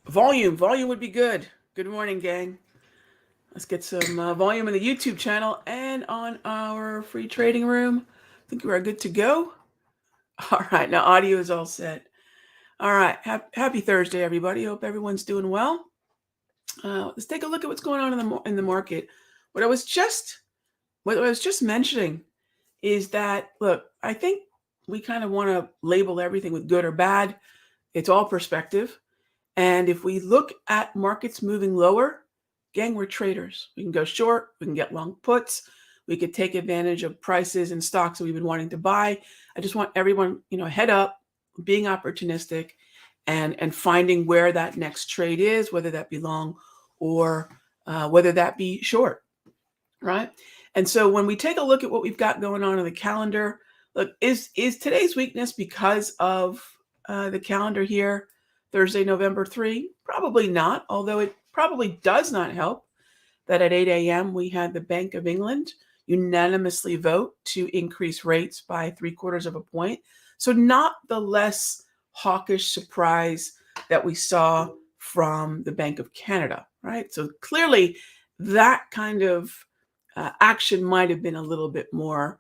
Volume would be good. Good morning, gang. Let's get some volume in the YouTube channel and on our free trading room. I think we are good to go. All right, now audio is all set. All right, happy Thursday, everybody. Hope everyone's doing well. Let's take a look at what's going on in the market. What I was just what I was just mentioning is that look, I think we kind of want to label everything with good or bad. It's all perspective. And if we look at markets moving lower, gang, we're traders. We can go short, we can get long puts, we could take advantage of prices and stocks that we've been wanting to buy. I just want everyone, head up, being opportunistic and finding where that next trade is, whether that be long or whether that be short, right? And so when we take a look at what we've got going on the calendar, look, is today's weakness because of the calendar here? Thursday, November 3? Probably not, although it probably does not help that at 8 a.m. we had the Bank of England unanimously vote to increase rates by 3/4 of a point. So not the less hawkish surprise that we saw from the Bank of Canada, right? So clearly that kind of action might have been a little bit more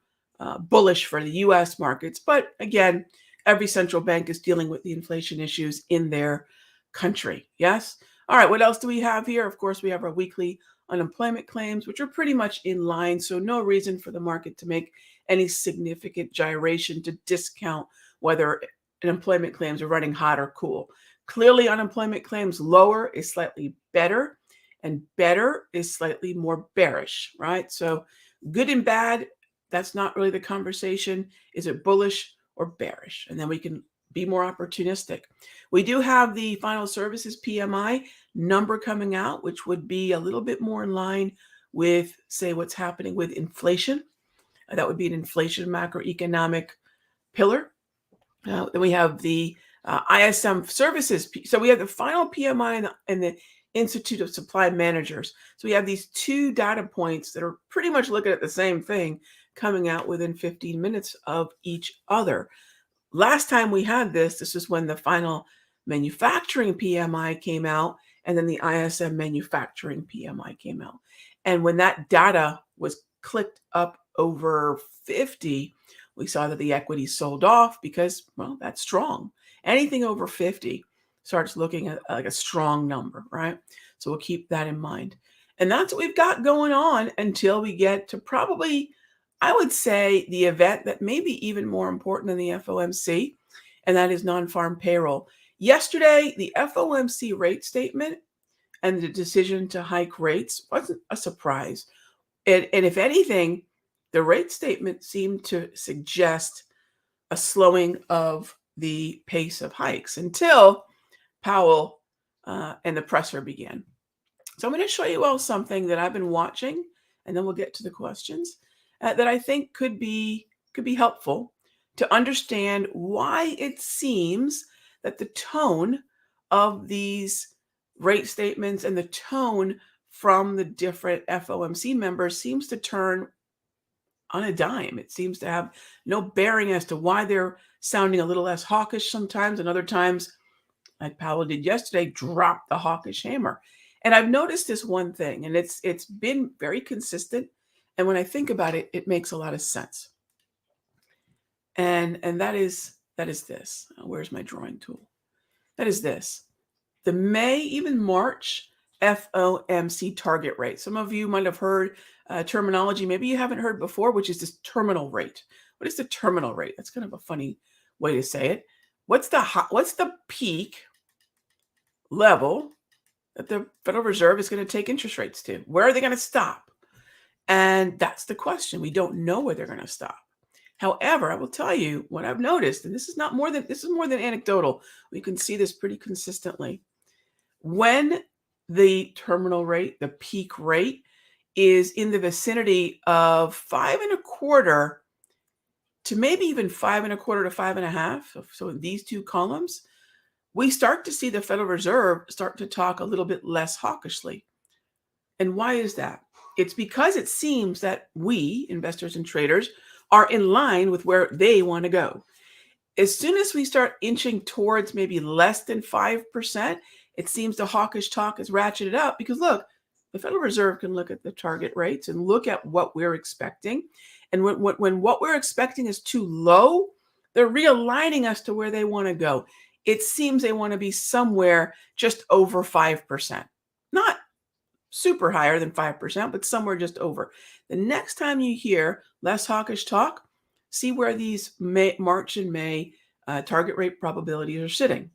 bullish for the US markets. But again, every central bank is dealing with the inflation issues in their country. Yes? All right, what else do we have here? Of course, we have our weekly unemployment claims, which are pretty much in line. So, no reason for the market to make any significant gyration to discount whether unemployment claims are running hot or cool. Clearly, unemployment claims lower is slightly better, and better is slightly more bearish, right? So, good and bad, that's not really the conversation. Is it bullish or bearish? And then we can be more opportunistic. We do have the final services PMI number coming out, which would be a little bit more in line with, say, what's happening with inflation. That would be an inflation macroeconomic pillar. Then we have the ISM services. So we have the final PMI and the Institute of Supply Managers. So we have these two data points that are pretty much looking at the same thing coming out within 15 minutes of each other. Last time we had this was when the final manufacturing PMI came out and then the ISM manufacturing PMI came out. And when that data was clicked up over 50, we saw that the equity sold off because, well, that's strong. Anything over 50 starts looking at like a strong number, right? So we'll keep that in mind. And that's what we've got going on until we get to probably, I would say, the event that may be even more important than the FOMC, and that is non-farm payroll. Yesterday, the FOMC rate statement and the decision to hike rates wasn't a surprise. And if anything, the rate statement seemed to suggest a slowing of the pace of hikes until Powell and the presser began. So I'm going to show you all something that I've been watching, and then we'll get to the questions that I think could be helpful to understand why it seems that the tone of these rate statements and the tone from the different FOMC members seems to turn on a dime. It seems to have no bearing as to why they're sounding a little less hawkish sometimes, and other times, like Powell did yesterday, drop the hawkish hammer. And I've noticed this one thing, and it's been very consistent. And when I think about it, it makes a lot of sense. And that is this. Where's my drawing tool? That is this. The May, even March FOMC target rate. Some of you might have heard terminology maybe you haven't heard before, which is this terminal rate. What is the terminal rate? That's kind of a funny way to say it. What's the peak level that the Federal Reserve is going to take interest rates to? Where are they going to stop? And that's the question. We don't know where they're going to stop. However, I will tell you what I've noticed, and this is more than anecdotal. We can see this pretty consistently. When the terminal rate, the peak rate, is in the vicinity of 5.25 to maybe even 5.25 to 5.5. So in these two columns, we start to see the Federal Reserve start to talk a little bit less hawkishly. And why is that? It's because it seems that we, investors and traders, are in line with where they want to go. As soon as we start inching towards maybe less than 5%, It seems the hawkish talk is ratcheted up because look, the Federal Reserve can look at the target rates and look at what we're expecting. And when what we're expecting is too low, they're realigning us to where they want to go. It seems they want to be somewhere just over 5%. Not super higher than 5%, but somewhere just over. The next time you hear less hawkish talk, see where these March and May target rate probabilities are sitting.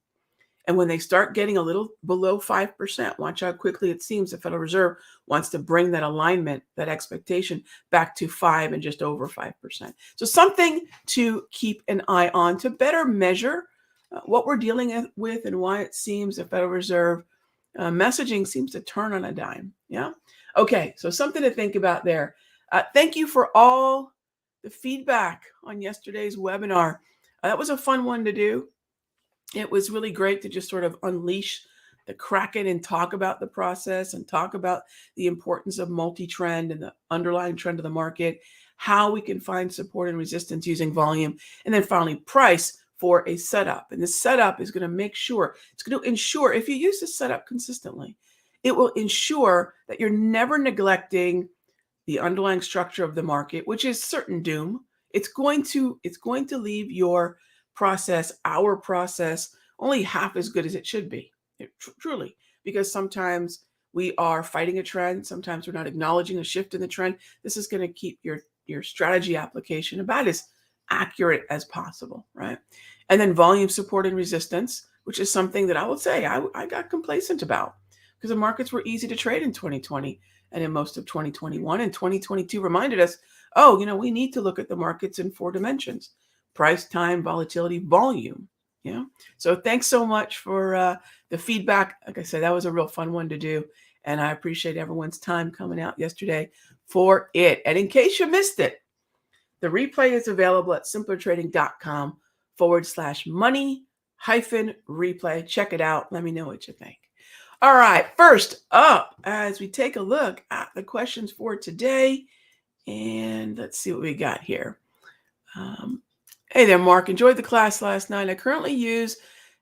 And when they start getting a little below 5%, watch how quickly it seems the Federal Reserve wants to bring that alignment, that expectation back to 5 and just over 5%. So something to keep an eye on to better measure what we're dealing with and why it seems the Federal Reserve messaging seems to turn on a dime. Yeah. Okay. So something to think about there. Thank you for all the feedback on yesterday's webinar. That was a fun one to do. It was really great to just sort of unleash the Kraken and talk about the process and talk about the importance of multi-trend and the underlying trend of the market, how we can find support and resistance using volume, and then finally price for a setup. And this setup is going to make sure, it's going to ensure if you use this setup consistently, it will ensure that you're never neglecting the underlying structure of the market, which is certain doom. It's going to leave your process, our process, only half as good as it should be, truly, because sometimes we are fighting a trend. Sometimes we're not acknowledging a shift in the trend. This is going to keep your strategy application about as accurate as possible, right? And then volume support and resistance, which is something that I would say I got complacent about because the markets were easy to trade in 2020 and in most of 2021. And 2022 reminded us, oh, we need to look at the markets in 4 dimensions: price, time, volatility, volume. Yeah. So thanks so much for the feedback. Like I said, that was a real fun one to do. And I appreciate everyone's time coming out yesterday for it. And in case you missed it, the replay is available at simplertrading.com/money-replay. Check it out. Let me know what you think. All right. First up, as we take a look at the questions for today, and let's see what we got here. Hey there, Mark. Enjoyed the class last night. I currently use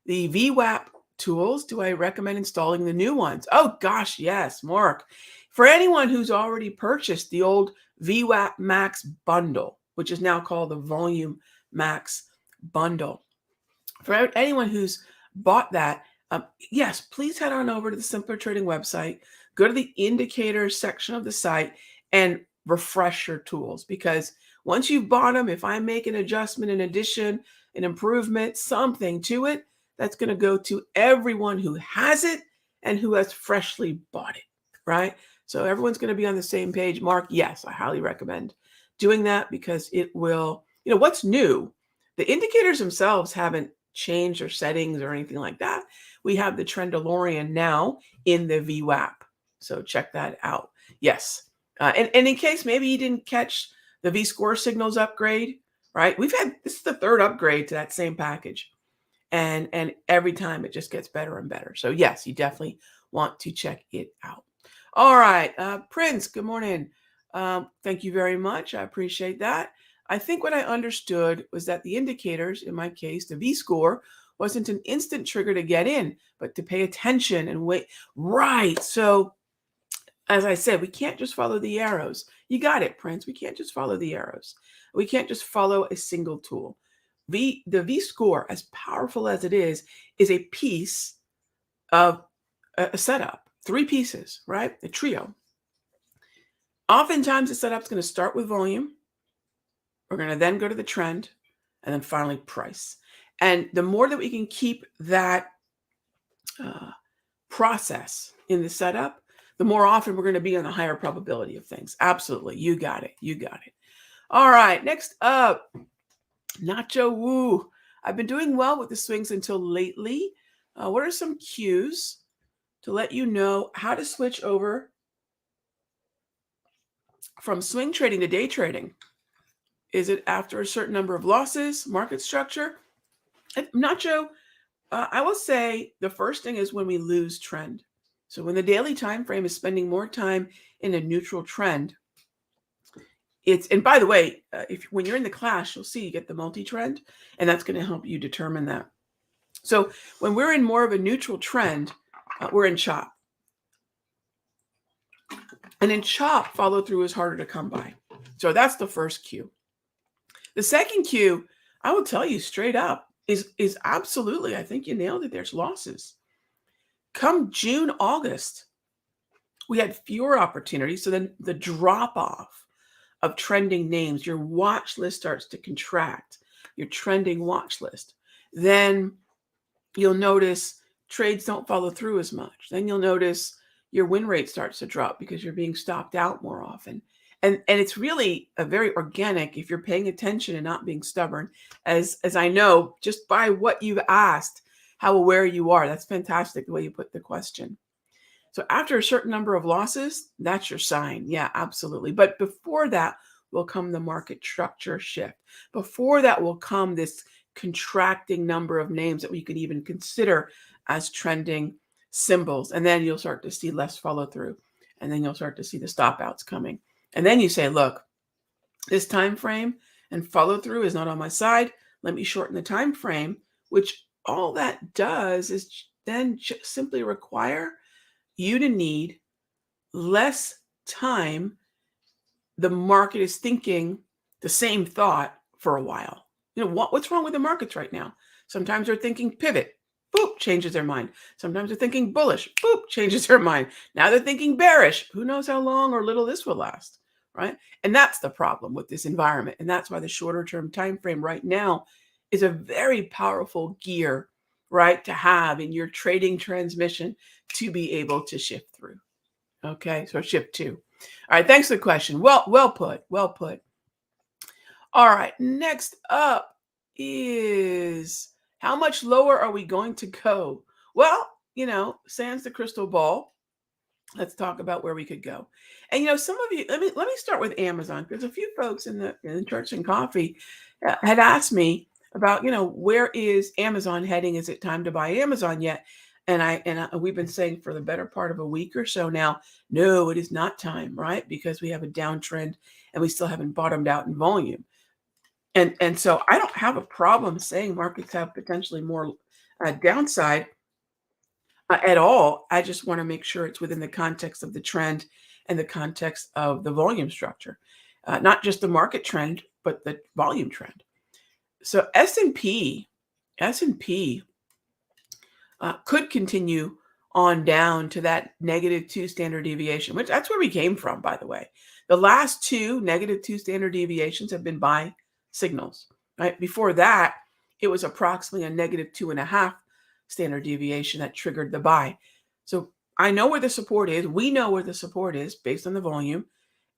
the VWAP tools. Do I recommend installing the new ones? Oh, gosh, yes, Mark. For anyone who's already purchased the old VWAP Max bundle, which is now called the Volume Max bundle, for anyone who's bought that, yes, please head on over to the Simpler Trading website, go to the indicators section of the site, and refresh your tools, because once you've bought them, if I make an adjustment, an addition, an improvement, something to it, that's going to go to everyone who has it and who has freshly bought it, right? So everyone's going to be on the same page. Mark, yes, I highly recommend doing that because it will, what's new? The indicators themselves haven't changed their settings or anything like that. We have the Trend DeLorean now in the VWAP. So check that out. Yes. And in case maybe you didn't catch the V-score signals upgrade, right? This is the 3rd upgrade to that same package. And every time it just gets better and better. So yes, you definitely want to check it out. All right. Prince, good morning. Thank you very much. I appreciate that. I think what I understood was that the indicators, in my case, the V-score, wasn't an instant trigger to get in, but to pay attention and wait. Right. So as I said, we can't just follow the arrows. You got it, Prince. We can't just follow the arrows. We can't just follow a single tool. The V-score, as powerful as it is a piece of a setup. 3 pieces, right? A trio. Oftentimes, the setup's going to start with volume. We're going to then go to the trend, and then finally price. And the more that we can keep that process in the setup, the more often we're going to be on the higher probability of things. Absolutely. You got it. You got it. All right. Next up, Nacho Woo. I've been doing well with the swings until lately. What are some cues to let you know how to switch over from swing trading to day trading? Is it after a certain number of losses, market structure? Nacho, I will say the first thing is when we lose trend. So when the daily time frame is spending more time in a neutral trend, and by the way, when you're in the class, you'll see you get the multi-trend, and that's going to help you determine that. So when we're in more of a neutral trend, We're in chop. And in chop, follow through is harder to come by. So that's the first cue. The second cue, I will tell you straight up, is absolutely, I think you nailed it, there's losses. Come June, August, we had fewer opportunities. So then the drop off of trending names, your watch list starts to contract, your trending watch list. Then you'll notice trades don't follow through as much. Then you'll notice your win rate starts to drop because you're being stopped out more often. And it's really a very organic if you're paying attention and not being stubborn, as I know just by what you've asked, how aware you are. That's fantastic the way you put the question. So after a certain number of losses, that's your sign. Yeah, absolutely. But before that will come the market structure shift. Before that will come this contracting number of names that we could even consider as trending symbols. And then you'll start to see less follow through. And then you'll start to see the stop outs coming. And then you say, look, this time frame and follow through is not on my side. Let me shorten the time frame, which all that does is then just simply require you to need less time. The market is thinking the same thought for a while. What's wrong with the markets right now? Sometimes they're thinking pivot, boop, changes their mind. Sometimes they're thinking bullish, boop, changes their mind. Now they're thinking bearish. Who knows how long or little this will last, right? And that's the problem with this environment. And that's why the shorter term time frame right now is a very powerful gear, right, to have in your trading transmission to be able to shift through. Okay, so shift two. All right, thanks for the question. Well put. Well put. All right, next up is how much lower are we going to go? Well, sans the crystal ball, let's talk about where we could go. And some of you, let me start with Amazon, because a few folks in the Church and Coffee had asked me about, where is Amazon heading? Is it time to buy Amazon yet? And we've been saying for the better part of a week or so now, no, it is not time, right? Because we have a downtrend and we still haven't bottomed out in volume. And so I don't have a problem saying markets have potentially more downside at all. I just want to make sure it's within the context of the trend and the context of the volume structure, not just the market trend, but the volume trend. So S&P could continue on down to that -2 standard deviation, which that's where we came from, by the way. The last two -2 standard deviations have been buy signals, right? Before that, it was approximately a -2.5 standard deviation that triggered the buy. So I know where the support is. We know where the support is based on the volume.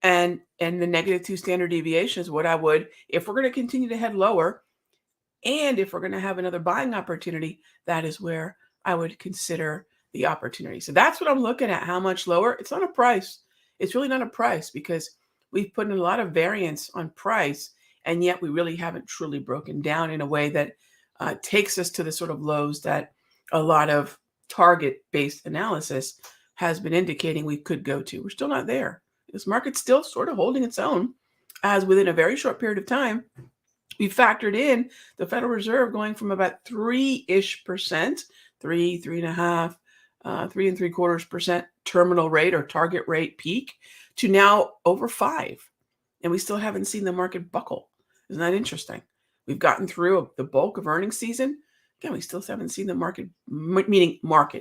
And the -2 standard deviation is what I would, if we're going to continue to head lower, and if we're going to have another buying opportunity, that is where I would consider the opportunity. So that's what I'm looking at. How much lower? It's not a price. It's really not a price, because we've put in a lot of variance on price, and yet we really haven't truly broken down in a way that takes us to the sort of lows that a lot of target-based analysis has been indicating we could go to. We're still not there. This market's still sort of holding its own, as within a very short period of time, we factored in the Federal Reserve going from about 3-ish%, 3.5, 3.75% terminal rate or target rate peak, to now over 5. And we still haven't seen the market buckle. Isn't that interesting? We've gotten through the bulk of earnings season. Again, we still haven't seen the market,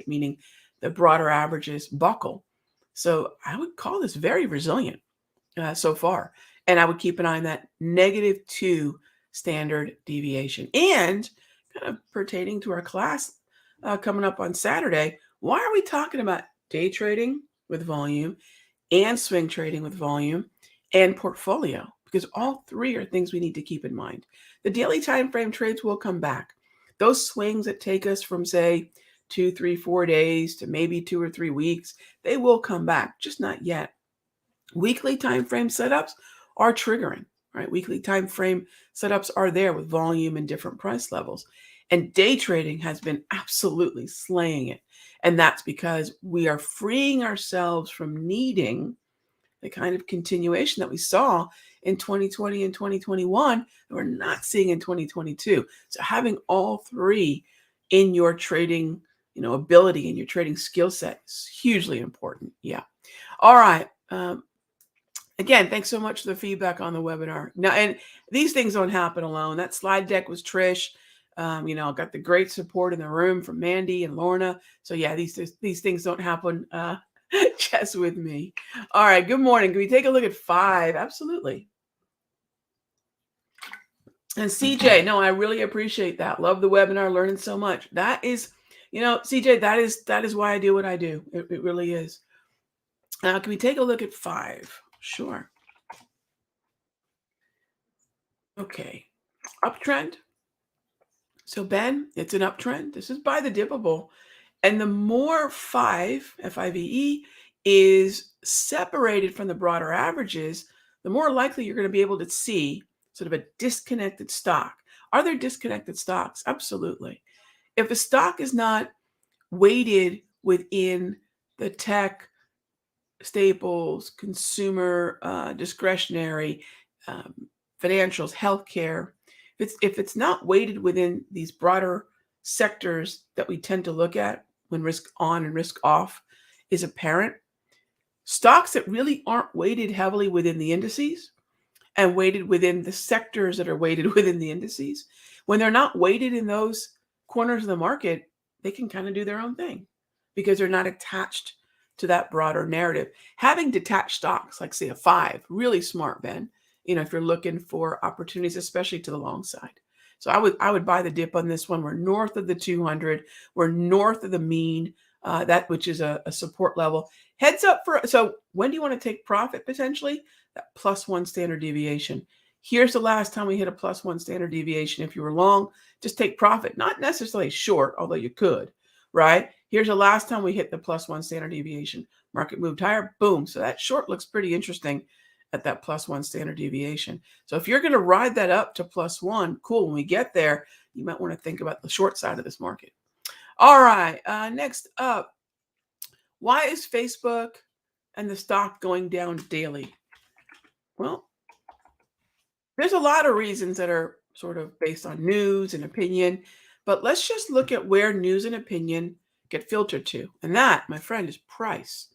meaning the broader averages, buckle. So I would call this very resilient so far. And I would keep an eye on that -2 standard deviation. And kind of pertaining to our class coming up on Saturday, why are we talking about day trading with volume and swing trading with volume and portfolio? Because all three are things we need to keep in mind. The daily time frame trades will come back. Those swings that take us from, say, 2, 3, 4 days to maybe 2 or 3 weeks, they will come back, just not yet. Weekly time frame setups are triggering, right? Weekly time frame setups are there with volume and different price levels. And day trading has been absolutely slaying it. And that's because we are freeing ourselves from needing the kind of continuation that we saw in 2020 and 2021 that we're not seeing in 2022. So having all three in your trading, ability and your trading skill set is hugely important. Yeah. All right. Again, thanks so much for the feedback on the webinar. Now, and these things don't happen alone. That slide deck was Trish. Got the great support in the room from Mandy and Lorna. So yeah, these things don't happen just with me. All right. Good morning. Can we take a look at 5? Absolutely. And CJ, no, I really appreciate that. Love the webinar, learning so much. That is, CJ, that is why I do what I do. It really is. Now, can we take a look at 5? Sure. Okay. Uptrend. So Ben, it's an uptrend. This is by the dippable. And the more 5, F-I-V-E, is separated from the broader averages, the more likely you're going to be able to see sort of a disconnected stock. Are there disconnected stocks? Absolutely. If a stock is not weighted within the tech, staples, consumer, discretionary, financials, healthcare, if it's not weighted within these broader sectors that we tend to look at when risk on and risk off is apparent, stocks that really aren't weighted heavily within the indices and weighted within the sectors that are weighted within the indices, when they're not weighted in those corners of the market, they can kind of do their own thing because they're not attached to that broader narrative. Having detached stocks, like say a 5, really smart, Ben, if you're looking for opportunities, especially to the long side. So I would buy the dip on this one. We're north of the 200. We're north of the mean, that which is a support level. Heads up so when do you want to take profit potentially? That +1 standard deviation. Here's the last time we hit a +1 standard deviation. If you were long, just take profit, not necessarily short, although you could, right? Here's the last time we hit the +1 standard deviation. Market moved higher, boom. So that short looks pretty interesting at that +1 standard deviation. So if you're going to ride that up to +1, cool. When we get there, you might want to think about the short side of this market. All right. Next up, why is Facebook and the stock going down daily? Well, there's a lot of reasons that are sort of based on news and opinion, but let's just look at where news and opinion get filtered to. And that, my friend, is price.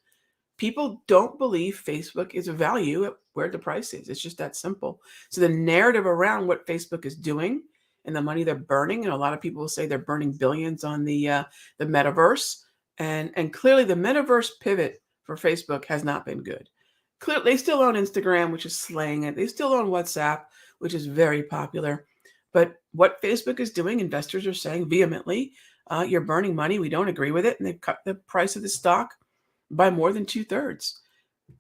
People don't believe Facebook is a value at where the price is. It's just that simple. So the narrative around what Facebook is doing and the money they're burning, and a lot of people will say they're burning billions on the metaverse, and clearly the metaverse pivot for Facebook has not been good. Clearly, they still own Instagram, which is slaying it. They still own WhatsApp, which is very popular. But what Facebook is doing, investors are saying vehemently, you're burning money. We don't agree with it. And they've cut the price of the stock by more than 2/3.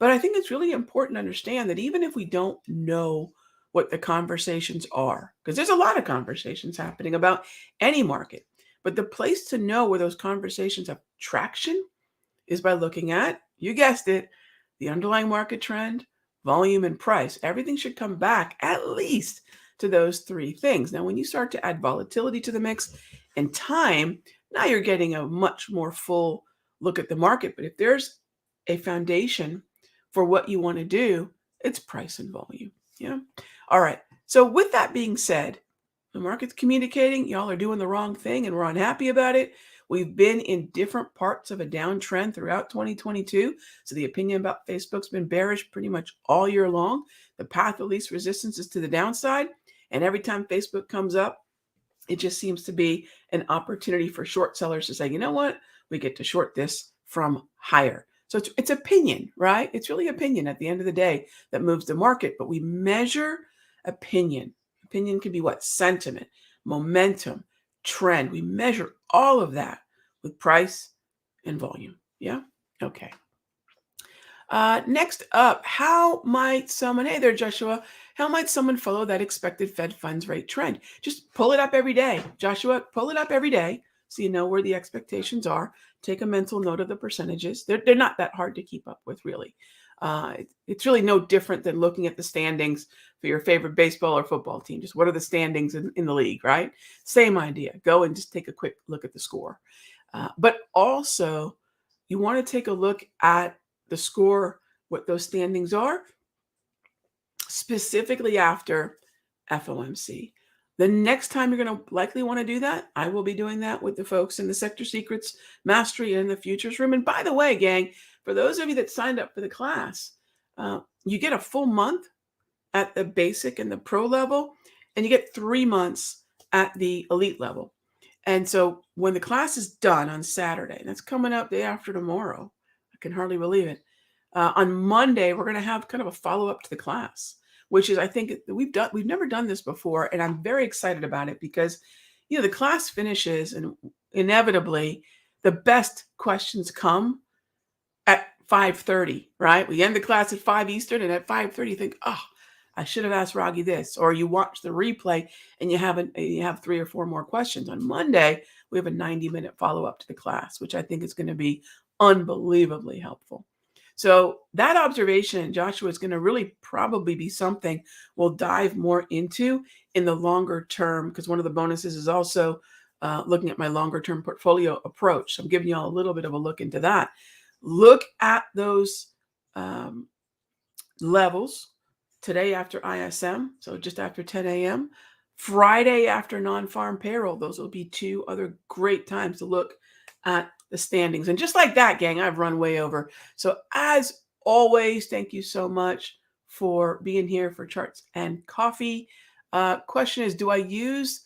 But I think it's really important to understand that even if we don't know what the conversations are, because there's a lot of conversations happening about any market, but the place to know where those conversations have traction is by looking at, you guessed it, the underlying market trend, volume, and price. Everything should come back at least to those 3 things. Now, when you start to add volatility to the mix and time, now you're getting a much more full look at the market. But if there's a foundation for what you want to do, it's price and volume. Yeah. All right. So with that being said, the market's communicating, y'all are doing the wrong thing and we're unhappy about it. We've been in different parts of a downtrend throughout 2022. So the opinion about Facebook's been bearish pretty much all year long. The path of least resistance is to the downside. And every time Facebook comes up, it just seems to be an opportunity for short sellers to say, you know what? We get to short this from higher. So it's opinion, right? It's really opinion at the end of the day that moves the market. But we measure opinion. Opinion can be what? Sentiment, momentum, trend. We measure all of that with price and volume. Yeah? Okay. Next up, how might someone, hey there, Joshua, how might someone follow that expected Fed funds rate trend? Just pull it up every day. Joshua, pull it up every day so you know where the expectations are. Take a mental note of the percentages. They're not that hard to keep up with, really. It's really no different than looking at the standings for your favorite baseball or football team. Just what are the standings in the league, right? Same idea. Go and just take a quick look at the score. But also, you want to take a look at the score, what those standings are, specifically after FOMC. The next time you're going to likely want to do that, I will be doing that with the folks in the Sector Secrets Mastery and the Futures Room. And by the way, gang, for those of you that signed up for the class, you get a full month at the basic and the pro level, and you get 3 months at the elite level. And so when the class is done on Saturday, and that's coming up day after tomorrow, I can hardly believe it. On Monday, we're going to have kind of a follow-up to the class, which is, I think we've never done this before, and I'm very excited about it because, the class finishes, and inevitably the best questions come at 5:30, right? We end the class at 5 Eastern, and at 5:30 you think, oh, I should have asked Raghee this. Or you watch the replay and you have 3 or 4 more questions. On Monday, we have a 90-minute follow-up to the class, which I think is going to be unbelievably helpful. So that observation, Joshua, is going to really probably be something we'll dive more into in the longer term, because one of the bonuses is also looking at my longer term portfolio approach. So I'm giving you all a little bit of a look into that. Look at those levels today after ISM, so just after 10 a.m. Friday after non-farm payroll. Those will be 2 other great times to look at the standings. And just like that, gang, I've run way over. So as always, thank you so much for being here for Charts and Coffee. Question is, do I use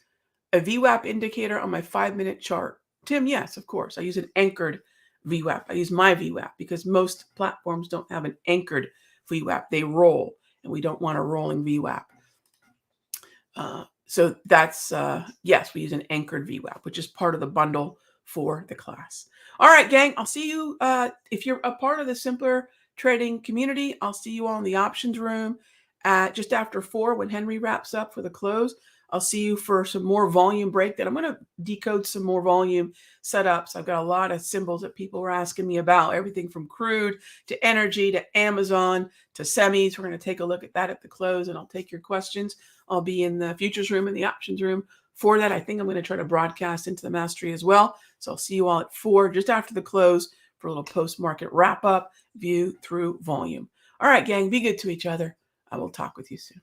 a VWAP indicator on my 5-minute chart? Tim, yes, of course. I use an anchored VWAP. I use my VWAP because most platforms don't have an anchored VWAP. They roll, and we don't want a rolling VWAP. So that's, yes, we use an anchored VWAP, which is part of the bundle for the class. All right, gang, I'll see you. If you're a part of the Simpler Trading community, I'll see you all in the options room at just after 4 when Henry wraps up for the close. I'll see you for some more volume breakdown. I'm going to decode some more volume setups. I've got a lot of symbols that people were asking me about, everything from crude to energy to Amazon to semis. We're going to take a look at that at the close, and I'll take your questions. I'll be in the futures room and the options room for that. I think I'm going to try to broadcast into the mastery as well. So I'll see you all at 4, just after the close, for a little post-market wrap-up, view through volume. All right, gang, be good to each other. I will talk with you soon.